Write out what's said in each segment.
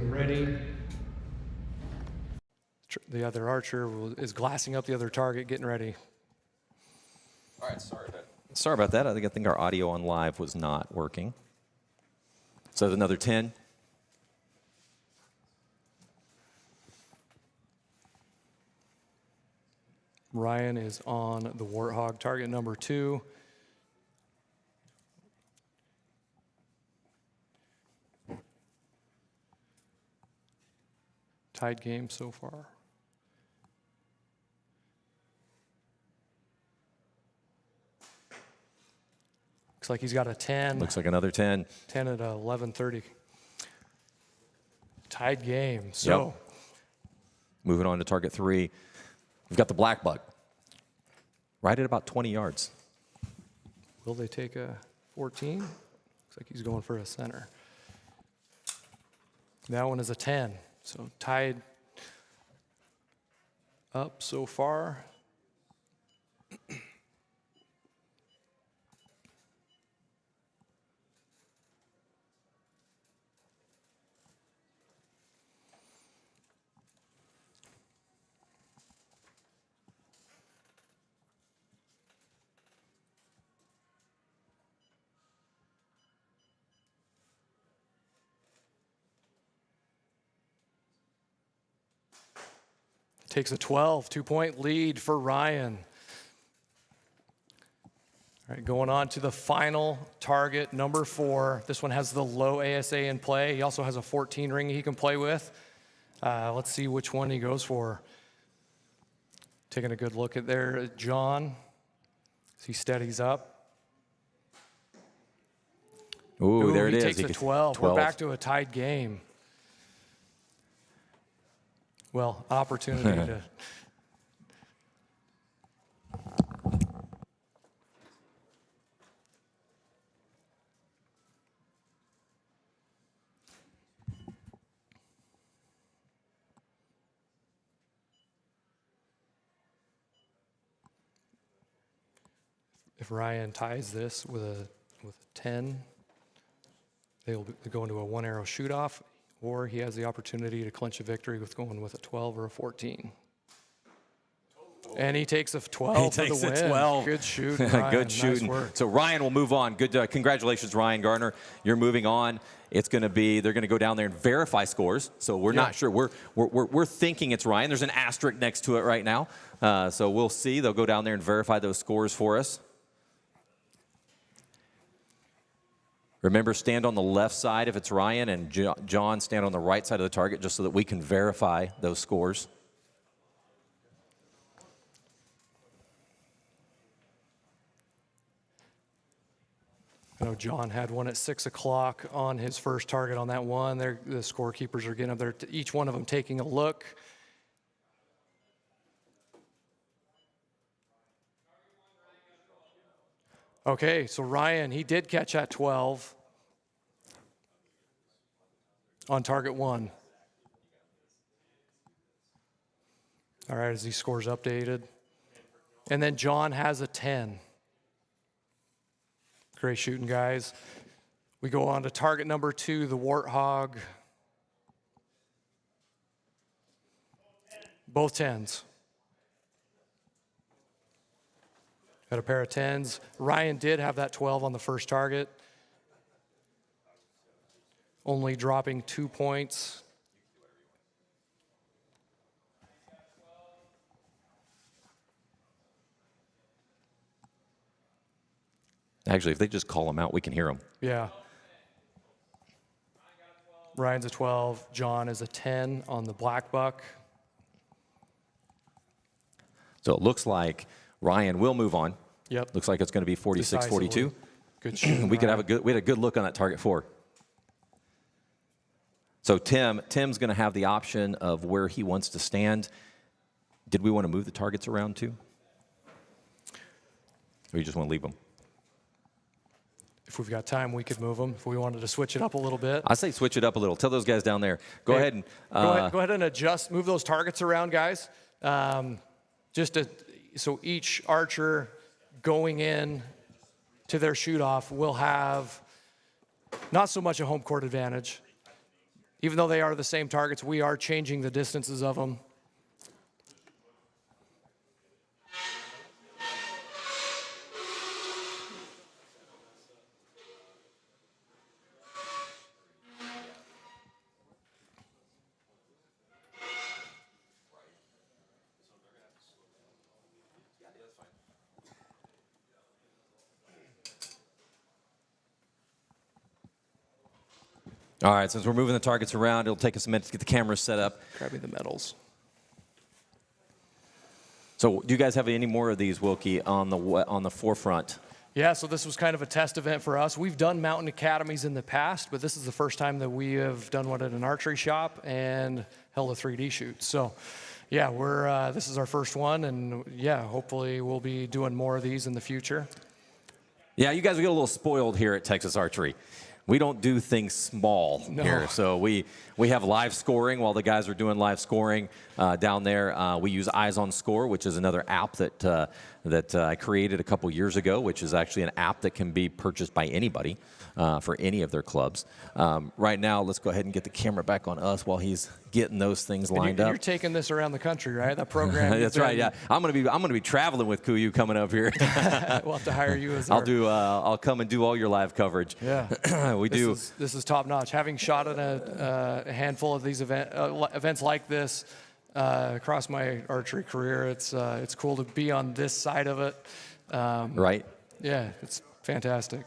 getting ready. The other archer is glassing up the other target, getting ready. All right, sorry about that. I think our audio on live was not working. So another 10. Ryan is on the Warthog, target number 2. Tied game so far. Looks like he's got a 10. Looks like another 10. 10 at 11:30. Tied game. So, yep. Moving on to target 3. We've got the black buck. Right at about 20 yards. Will they take a 14? Looks like he's going for a center. That one is a 10. So tied up so far. Takes a 12, 2-point lead for Ryan. All right, going on to the final target, number 4. This one has the low ASA in play. He also has a 14 ring he can play with. Let's see which one he goes for. Taking a good look at there, John, as he steadies up. Ooh, there it is. He takes a 12. We're back to a tied game. Well, opportunity to. If Ryan ties this with a 10, they'll go into a 1-arrow shoot-off. Or he has the opportunity to clinch a victory with going with a 12 or a 14. And he takes a 12 for the win. 12. Good shooting, Ryan. Good shooting. Nice work. So Ryan will move on. Good, congratulations, Ryan Gardner. You're moving on. It's going to be, they're going to go down there and verify scores. So we're not sure. We're thinking it's Ryan. There's an asterisk next to it right now. So we'll see. They'll go down there and verify those scores for us. Remember, stand on the left side if it's Ryan, and John stand on the right side of the target just so that we can verify those scores. I know John had one at 6 o'clock on his first target on that one. The scorekeepers are getting up there, each one of them taking a look. Okay, so Ryan, he did catch at 12 on target 1. All right, as these scores updated. And then John has a 10. Great shooting, guys. We go on to target number 2, the Warthog. Both 10s. Got a pair of 10s. Ryan did have that 12 on the first target. Only dropping 2 points. Actually, if they just call them out, we can hear them. Yeah. Ryan's a 12. John is a 10 on the black buck. So it looks like Ryan will move on. Yep. Looks like it's going to be 46-42. Good shooting. We had a good look on that target 4. So Tim's going to have the option of where he wants to stand. Did we want to move the targets around too? Or you just want to leave them? If we've got time, we could move them. If we wanted to switch it up a little bit. I say switch it up a little. Tell those guys down there. Go ahead and go ahead and adjust. Move those targets around, guys. So each archer going in to their shoot-off will have not so much a home court advantage, even though they are the same targets, we are changing the distances of them. All right, since we're moving the targets around, it'll take us a minute to get the cameras set up. Grab me the medals. So do you guys have any more of these, Wilkie, on the forefront? Yeah, so this was kind of a test event for us. We've done mountain academies in the past, but this is the first time that we have done one at an archery shop and held a 3D shoot. So yeah, this is our first one, and yeah, hopefully we'll be doing more of these in the future. Yeah, you guys will get a little spoiled here at Texas Archery. We don't do things small here. So we have live scoring while the guys are doing live scoring down there. We use Eyes on Score, which is another app that I created a couple years ago, which is actually an app that can be purchased by anybody for any of their clubs. Right now, let's go ahead and get the camera back on us while he's getting those things lined up. You're taking this around the country, right? That program. That's right. Yeah, I'm gonna be traveling with Kuiu coming up here. We'll have to hire you as I'll come and do all your live coverage. Yeah, we do. This is top notch. Having shot at a handful of these events like this across my archery career, it's cool to be on this side of it. Right. Yeah, it's fantastic.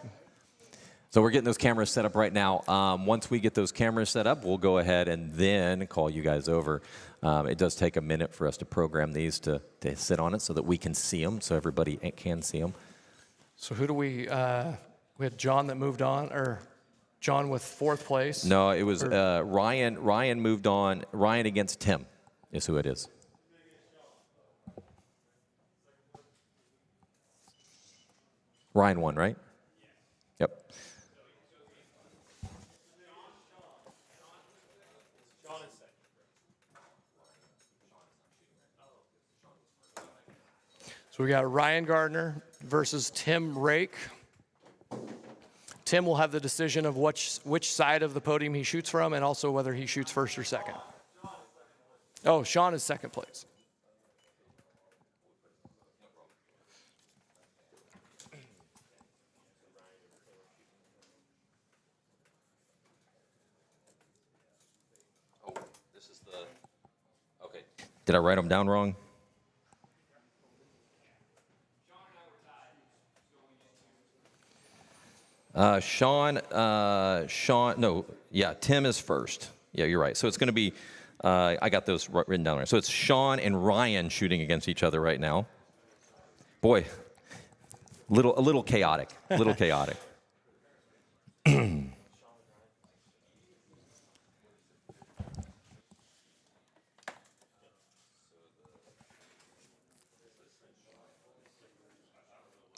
So we're getting those cameras set up right now. Once we get those cameras set up, we'll go ahead and then call you guys over. It does take a minute for us to program these to sit on it so that we can see them, so everybody can see them. So who do we had John that moved on, or John with fourth place? No, it was Ryan. Ryan moved on. Ryan against Tim is who it is. Ryan won, right? Yep. So we got Ryan Gardner versus Tim Rake. Tim will have the decision of which side of the podium he shoots from, and also whether he shoots first or second. Oh, Sean is second place. Oh, this is the. Okay. Did I write them down wrong? Tim is first. Yeah, you're right. So it's going to be, I got those written down right. So it's Sean and Ryan shooting against each other right now. Boy, a little chaotic,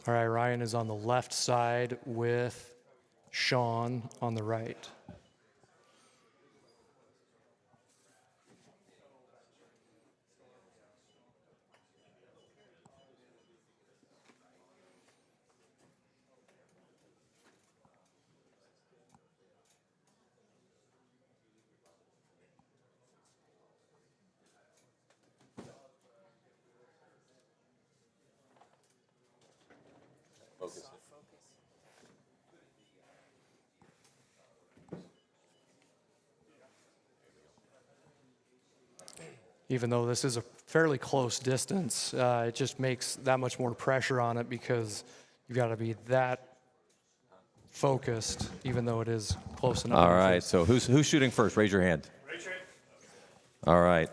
All right, Ryan is on the left side with Sean on the right. Even though this is a fairly close distance, it just makes that much more pressure on it because you've got to be that focused, even though it is close enough. All right, so who's shooting first? Raise your hand. All right,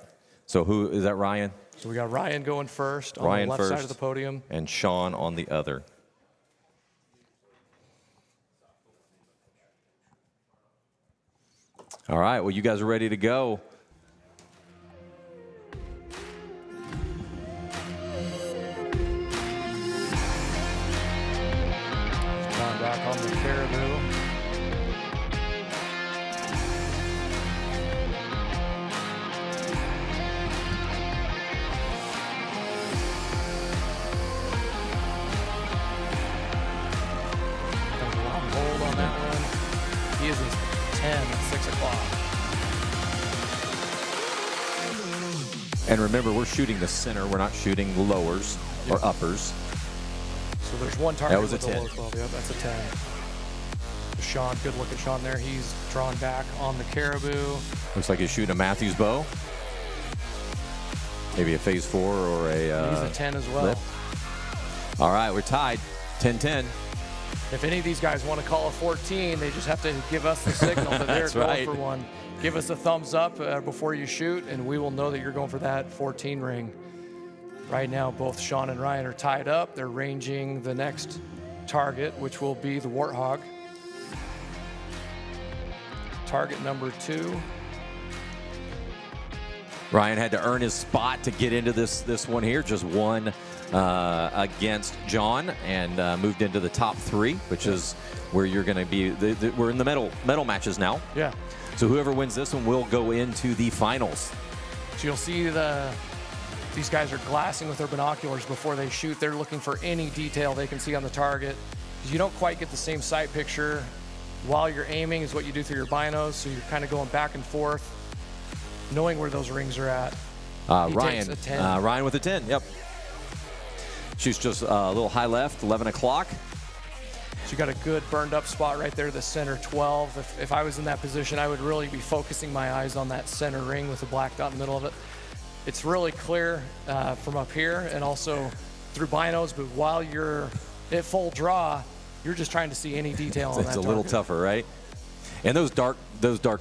so who is that? Ryan? So we got Ryan going first on the left side of the podium. And Sean on the other. All right, well, you guys are ready to go. Back on the caribou. Long hold on that one. He is a 10 at 6 o'clock. And remember, we're shooting the center. We're not shooting lowers or uppers. So there's one target. That was a with 10. low 12. Yep, that's a 10. Sean, good look at Sean there. He's drawn back on the Caribou. Looks like he's shooting a Matthews bow. Maybe a phase 4 or a He's a 10 as well. lip. All right, we're tied, 10-10. If any of these guys want to call a 14, they just have to give us the signal that they're That's going right. for one. Give us a thumbs up before you shoot, and we will know that you're going for that 14 ring. Right now, both Sean and Ryan are tied up. They're ranging the next target, which will be the Warthog. Target number 2. Ryan had to earn his spot to get into this one here. Just won against John and moved into the top 3, which is where you're going to be. We're in the medal matches now. Yeah. So whoever wins this one will go into the finals. So you'll see these guys are glassing with their binoculars before they shoot. They're looking for any detail they can see on the target. You don't quite get the same sight picture while you're aiming as what you do through your binos, so you're kind of going back and forth, knowing where those rings are at. Ryan, takes a 10. Ryan with a 10, yep. Shoots just a little high left, 11 o'clock. So you got a good burned up spot right there, the center 12. If I was in that position, I would really be focusing my eyes on that center ring with the black dot in the middle of it. It's really clear from up here and also through binos, but while you're at full draw, you're just trying to see any detail on that It's a little tougher, right? And those dark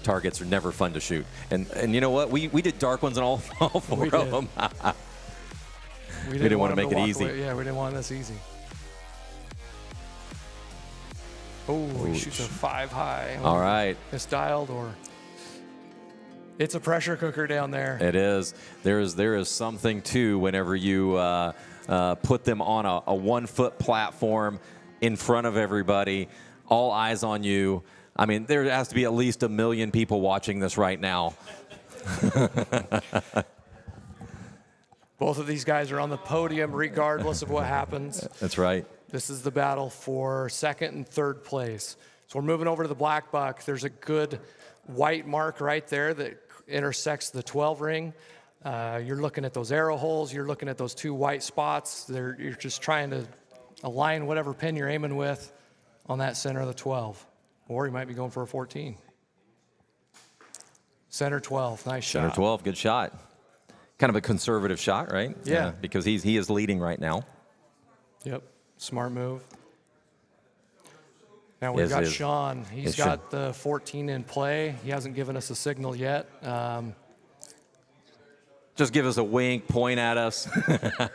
targets are never fun to shoot. And you know what? We did dark ones on all 4 of them. We didn't want to them make it walk easy. away. Yeah, we didn't want this easy. Oh, he shoots a 5 high. All right. Misdialed, or it's a pressure cooker down there. It is. There is something too whenever you put them on a 1-foot platform in front of everybody, all eyes on you. I mean, there has to be at least 1 million people watching this right now. Both of these guys are on the podium regardless of what happens. That's right. This is the battle for 2nd and 3rd place. So we're moving over to the black buck. There's a good white mark right there that intersects the 12 ring. You're looking at those arrow holes. You're looking at those 2 white spots. You're just trying to align whatever pin you're aiming with on that center of the 12. Or you might be going for a 14. Center 12, nice shot. Center 12, good shot. Kind of a conservative shot, right? Yeah. Because he is leading right now. Yep, smart move. Now we've got Sean. He's got the 14 in play. He hasn't given us a signal yet. Just give us a wink, point at us.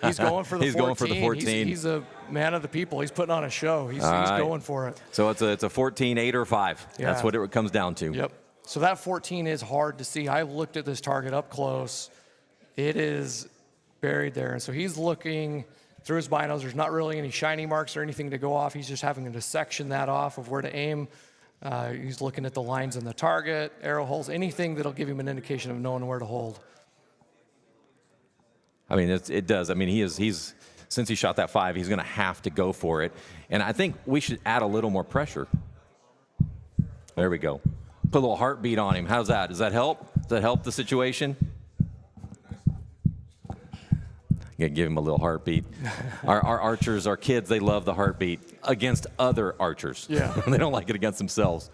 He's going for the 14. He's going for the 14. He's a man of the people. He's putting on a show. He's going for it. So it's a 14, 8, or 5. Yeah. That's what it comes down to. Yep. So that 14 is hard to see. I looked at this target up close. It is buried there. And so he's looking through his binos. There's not really any shiny marks or anything to go off. He's just having to section that off of where to aim. He's looking at the lines in the target, arrow holes, anything that'll give him an indication of knowing where to hold. I mean, it does. I mean, he's since he shot that 5, he's going to have to go for it. And I think we should add a little more pressure. There we go. Put a little heartbeat on him. How's that? Does that help? Does that help the situation? Yeah, give him a little heartbeat. Our archers, our kids, they love the heartbeat against other archers. Yeah. They don't like it against themselves.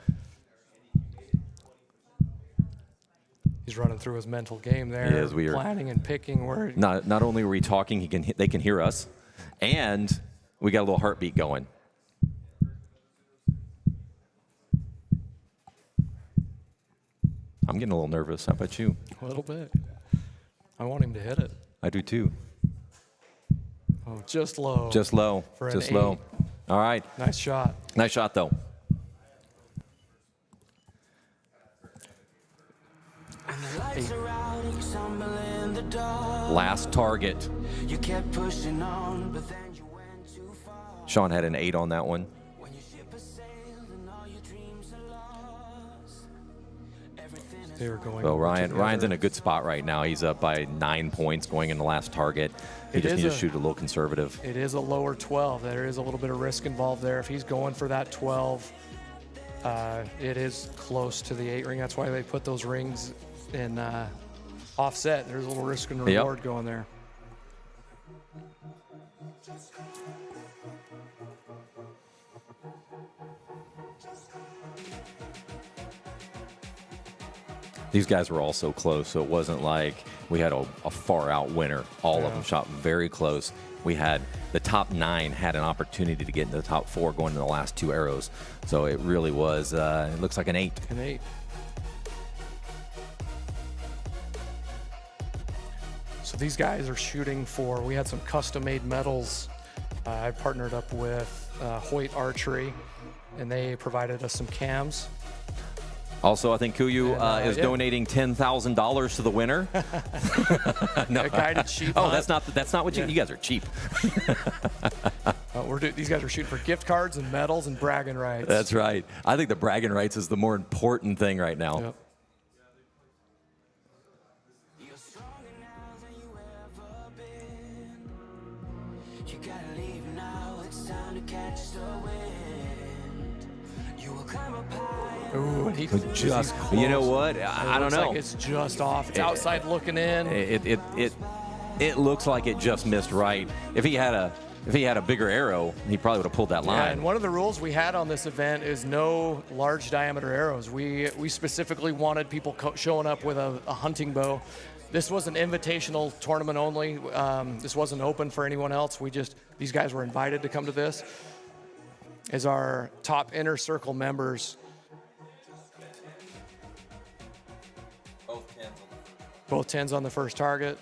He's running through his mental game there. He is. We are planning and picking where. Not only are we talking, they can hear us, and we got a little heartbeat going. I'm getting a little nervous. How about you? A little bit. I want him to hit it. I do too. Oh, just low. Just low. For an Just 8. low. All right. Nice shot. Nice shot, though. Last target. You kept pushing on, but then you went too far. Sean had an 8 on that one. When your ship has sailed and all your dreams are lost. Everything is They were going. Well, over Ryan's in together. a good spot right now. He's up by 9 points going in the last target. He It just is needs to a- shoot a little conservative. It is a lower 12. There is a little bit of risk involved there. If he's going for that 12, it is close to the 8 ring. That's why they put those rings in offset. There's a little risk and Yep. reward going there. These guys were all so close, so it wasn't like we had a far-out winner. All of Yeah. them shot very close. We had the top 9 had an opportunity to get into the top 4 going into the last 2 arrows. So it really was, it looks like an 8. An 8. So these guys are shooting for, we had some custom-made medals. I partnered up with Hoyt Archery, and they provided us some cams. Also, I think Kuiu is yeah. donating $10,000 to the winner. A guided sheep Oh, hunt. that's not what you guys are cheap. These guys are shooting for gift cards and medals and bragging rights. That's right. I think the bragging rights is the more important thing right now. Yep. You're stronger now than you ever been. You gotta leave now, it's time to catch the wind. You will climb up high. Ooh, and he's Just, close. you know what? It I don't looks know. Like it's just off. It's outside looking in. It looks like it just missed right. If he had a bigger arrow, he probably would have pulled that Yeah, line. and one of the rules we had on this event is no large diameter arrows. We specifically wanted people showing up with a hunting bow. This was an invitational tournament only. This wasn't open for anyone else. These guys were invited to come to this. As our top inner circle members. Both 10s on the first target.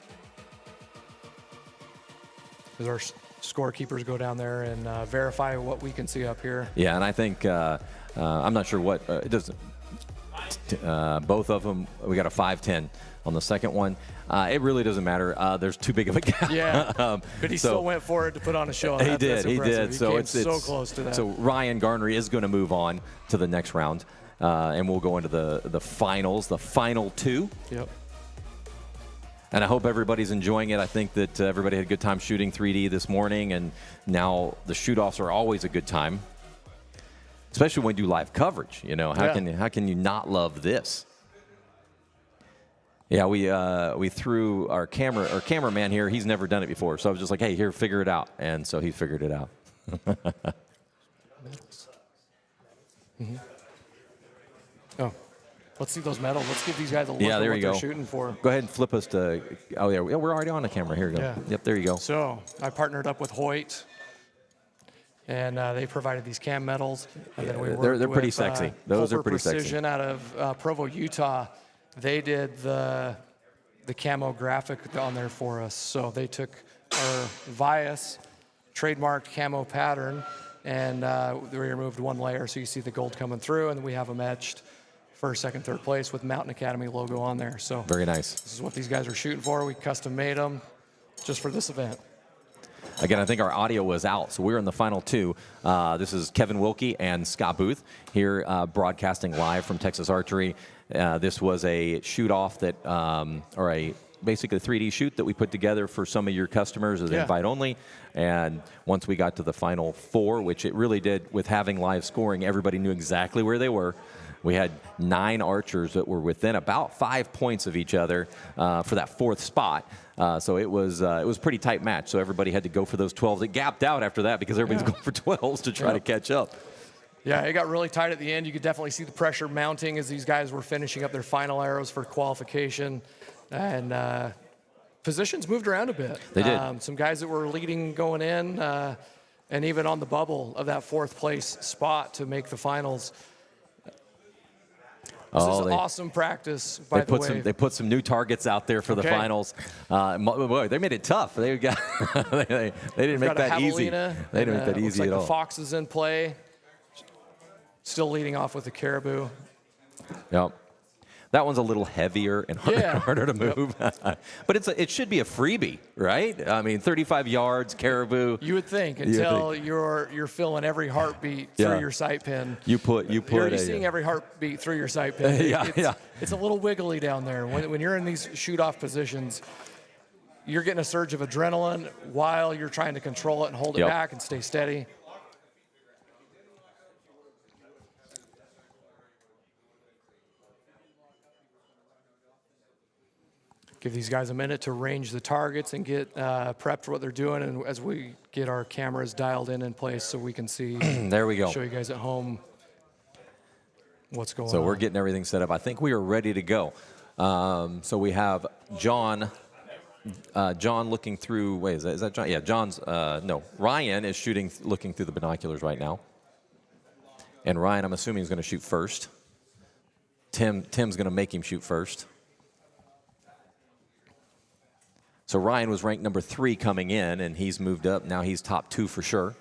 As our scorekeepers go down there and verify what we can see up here. Yeah, and I think I'm not sure what it does. Both of them, we got a 5-10 on the second one. It really doesn't matter. There's too big of a gap. Yeah, but he still went for it to put on a show. He That's did. impressive. So came it's so close to that. So Ryan Garner is going to move on to the next round, and we'll go into the finals, the final 2. Yep. And I hope everybody's enjoying it. I think that everybody had a good time shooting 3D this morning, and now the shoot-offs are always a good time, especially when we do live coverage. You know, how can you not love this? Yeah, we threw our cameraman here. He's never done it before, so I was just like, hey, here, figure it out, and so he figured it out. Mm-hmm. Oh. Let's see those medals. Let's give these guys a look at there what you they're go. shooting for. Go ahead and flip us to. Oh yeah, we're already on the camera. Here we go. Yeah. Yep, there you go. So I partnered up with Hoyt, and they provided these cam medals. And then we worked They're pretty with, sexy. Those are Culper pretty Precision out of Provo, Utah. They did the camo graphic on there for us. So they took our Vias trademarked camo pattern, and we removed one layer, so you see the gold coming through, and we have them etched. First, second, third place with Mountain Academy logo on there. So very nice. This is what these guys are shooting for. We custom made them just for this event. Again, I think our audio was out, so we're in the final 2. This is Kevin Wilkie and Scott Booth here broadcasting live from Texas Archery. This was a shoot-off that, or a basically a 3D shoot that we put together for some of your customers as invite only. And once we got to the final 4, which it really did with having live scoring, everybody knew exactly where they were. We had 9 archers that were within about 5 points of each other for that 4th spot. So it was a pretty tight match. So everybody had to go for those 12s. It gapped out after that because everybody's going for 12s to try to catch up. Yeah, it got really tight at the end. You could definitely see the pressure mounting as these guys were finishing up their final arrows for qualification. And positions moved around a bit. They did. Some guys that were leading going in and even on the bubble of that 4th place spot to make the finals. This is awesome practice, by the way. They put some new targets out there for the finals. Boy, they made it tough. They got they didn't make that easy. They didn't make that easy at all. The fox is in play. Still leading off with the caribou. Yep. That one's a little heavier and harder to move. But it should be a freebie, right? I mean, 35 yards, caribou. You would think until you're feeling every heartbeat through your sight pin. You're already seeing every heartbeat through your sight pin. It's a little wiggly down there. When you're in these shoot-off positions, you're getting a surge of adrenaline while you're trying to control it and hold it back and stay steady. Give these guys a minute to range the targets and get prepped for what they're doing, and as we get our cameras dialed in place so we can see. There we go. Show you guys at home what's going on. So we're getting everything set up. I think we are ready to go. So we have John looking through. Wait, is that John? Yeah, John's. No, Ryan is looking through the binoculars right now. And Ryan, I'm assuming, is going to shoot first. Tim's going to make him shoot first. So Ryan was ranked number 3 coming in, and he's moved up. Now he's top 2 for sure.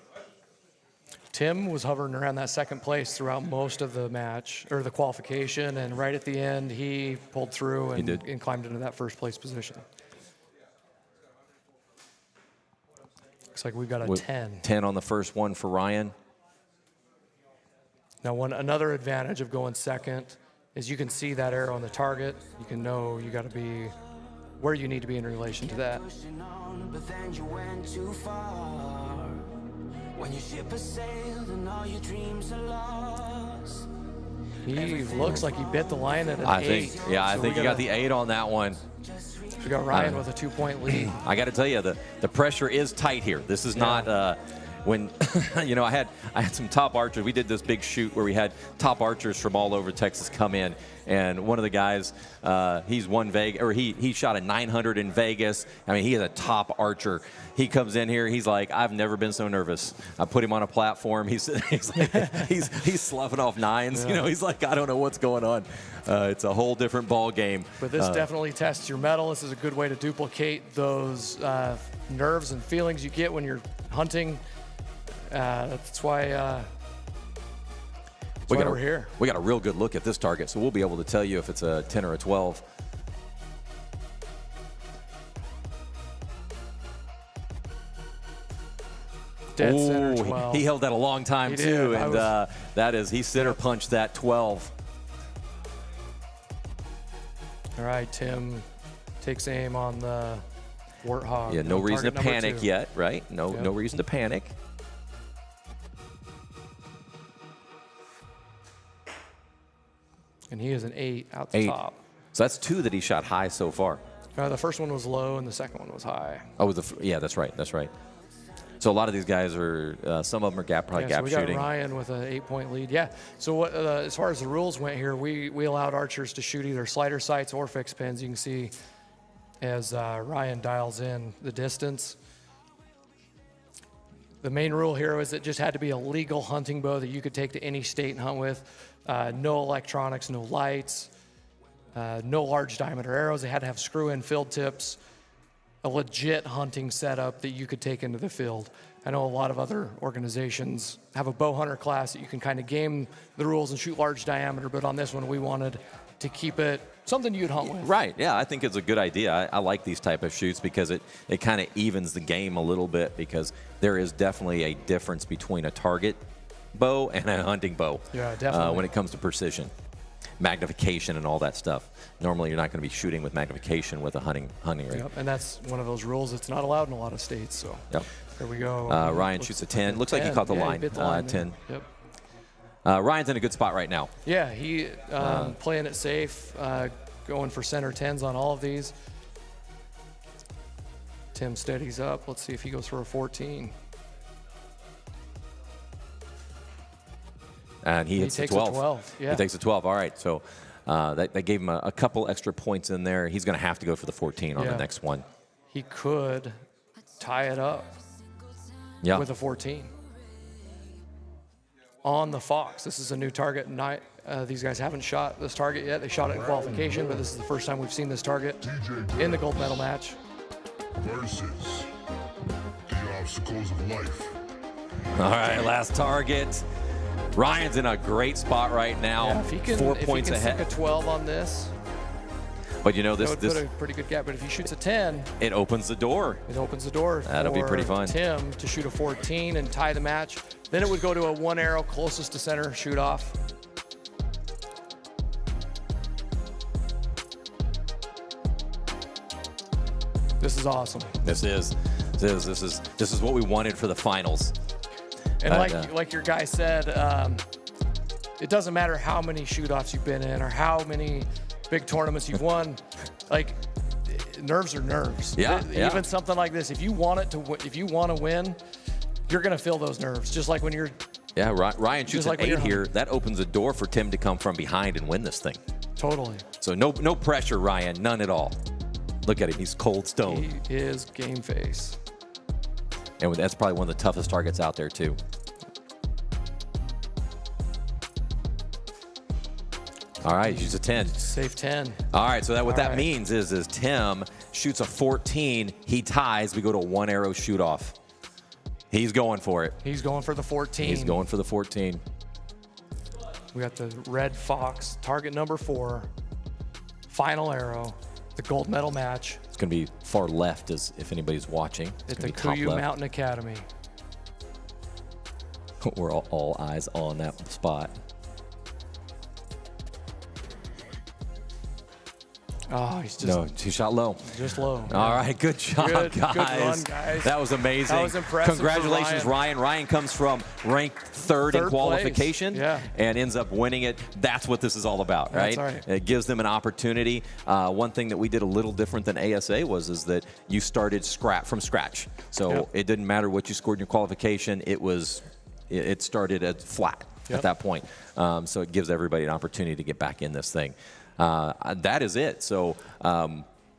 Tim was hovering around that second place throughout most of the match, or the qualification, and right at the end, he pulled through and climbed into that first place position. Looks like we've got a 10. 10 on the first one for Ryan. Now, another advantage of going second is you can see that arrow on the target. You can know you got to be where you need to be in relation to that. But then you went too far. When your ship has sailed and all your dreams are lost. He looks like he bit the line at an 8. I think he got the 8 on that one. We got Ryan with a 2-point lead. I got to tell you, the pressure is tight here. This is not when you know I had some top archers. We did this big shoot where we had top archers from all over Texas come in, and one of the guys he shot a 900 in Vegas. I mean, he is a top archer. He comes in here, he's like, I've never been so nervous. I put him on a platform. He's sloughing off 9s. You know, he's like, I don't know what's going on. It's a whole different ball game. But this definitely tests your mettle. This is a good way to duplicate those nerves and feelings you get when you're hunting. That's why we're here. We got a real good look at this target, so we'll be able to tell you if it's a 10 or a 12. Dead center 12. He held that a long time too, and he center punched that 12. All right, Tim takes aim on the Warthog. Yeah, no reason to panic yet, right? No reason to panic. And he is an 8 out the top. So that's 2 that he shot high so far. The first one was low, and the second one was high. Oh, yeah, that's right. That's right. So a lot of these guys are, some of them are gap shooting. So we got Ryan with an 8-point lead. Yeah. So as far as the rules went here, we allowed archers to shoot either slider sights or fixed pins. You can see as Ryan dials in the distance. The main rule here was it just had to be a legal hunting bow that you could take to any state and hunt with. No electronics, no lights, no large diameter arrows. They had to have screw-in field tips, a legit hunting setup that you could take into the field. I know a lot of other organizations have a bow hunter class that you can kind of game the rules and shoot large diameter, but on this one we wanted to keep it something you'd hunt with. Right, yeah, I think it's a good idea. I like these type of shoots because it kind of evens the game a little bit, because there is definitely a difference between a target bow and a hunting bow. Yeah, definitely. When it comes to precision, magnification, and all that stuff. Normally, you're not going to be shooting with magnification with a hunting rig. Yep, and that's one of those rules that's not allowed in a lot of states. So yep. There we go. Ryan shoots a 10. Looks like he caught the line. He bit the line 10. Yep. Ryan's in a good spot right now. Yeah, he playing it safe, going for center 10s on all of these. Tim steadies up. Let's see if he goes for a 14. And he hits takes the 12. a 12. Yeah. He takes a 12. All right. So that gave him a couple extra points in there. He's going to have to go for the 14 on the next one. He could tie it up with a 14. On the Fox. This is a new target. These guys haven't shot this target yet. They shot it in qualification, but this is the first time we've seen this target in the gold medal match. Versus the obstacles of life. All right, last target. Ryan's in a great spot right now. Yeah, if he can, 4 points ahead. Stick a 12 on this, but you know this that would put a pretty good gap. But if he shoots a 10, it opens the door. It opens the door. That'll be pretty fun. Tim to shoot a 14 and tie the match. Then it would go to a 1 arrow closest to center shoot off. This is awesome. This is what we wanted for the finals. And like your guy said, it doesn't matter how many shoot-offs you've been in or how many big tournaments you've won. Like, nerves are nerves. Yeah, Even something like this, if you want to win, you're going to feel those nerves. Just like when you're. Yeah, Ryan shoots like an when 8 you're here. That opens a door for Tim to come from behind and win this thing. Totally. So no pressure, Ryan, none at all. Look at him, he's cold stone. He is game face. And that's probably one of the toughest targets out there too. All right, he shoots a 10. Safe 10. All right, so what that right. means is Tim shoots a 14, he ties, we go to a 1 arrow shoot off. He's going for it. He's going for the 14. He's going for the 14. We got the red fox, target number 4, final arrow, the gold medal match It's going to be far left as if anybody's watching. It's at the gonna be top Kuiu left. Mountain Academy. We're all eyes on that spot. Oh, he's just No, he shot low. just low. All right, good job, Good guys. run, guys. That was amazing. That was impressive for Congratulations, Ryan. Ryan comes from ranked third in Third qualification place. Yeah. and ends up winning it. That's what this is all about, right? That's right. It gives them an opportunity. One thing that we did a little different than ASA is that you started from scratch. So Yep. it didn't matter what you scored in your qualification. It started at flat Yep. at that point. So it gives everybody an opportunity to get back in this thing. That is it. So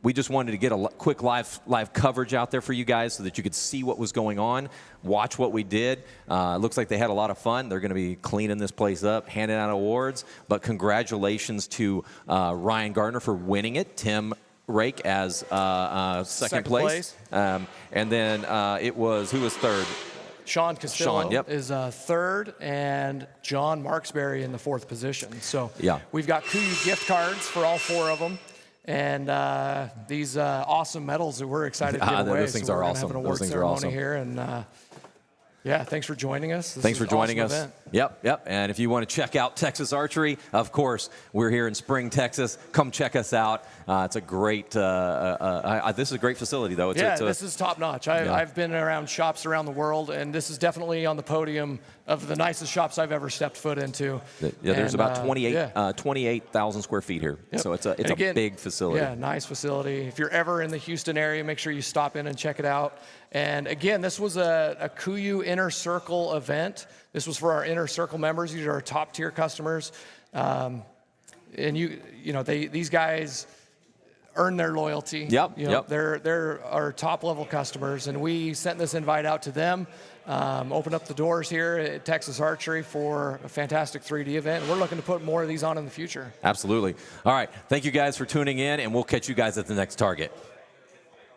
we just wanted to get a quick live coverage out there for you guys so that you could see what was going on, watch what we did. It looks like they had a lot of fun. They're going to be cleaning this place up, handing out awards. But congratulations to Ryan Gardner for winning it. Tim Rake as second place. And then it was, who was third? Sean Castillo Sean, yep. is third, and John Marksberry in the 4th position. So Yeah. we've got Kuiu gift cards for all 4 of them, and these awesome medals that we're excited to give away. Those things so are we're gonna awesome. Have an Those award things are ceremony awesome. here, and yeah, thanks for joining us. This Thanks is for joining an awesome us. event. Yep. And if you want to check out Texas Archery, of course, we're here in Spring, Texas. Come check us out. It's a great, this is a great facility, though. This is top notch. I've been around shops around the world, and this is definitely on the podium of the nicest shops I've ever stepped foot into. Yeah, there's And, about 28,000 square feet here. Yep. So it's a Again, big facility. Yeah, nice facility. If you're ever in the Houston area, make sure you stop in and check it out. And again, this was a Kuiu Inner Circle event. This was for our Inner Circle members. These are our top tier customers. And these guys earn their loyalty. Yep. They're our top level customers, and we sent this invite out to them. Opened up the doors here at Texas Archery for a fantastic 3D event. We're looking to put more of these on in the future. Absolutely. All right. Thank you guys for tuning in, and we'll catch you guys at the next target.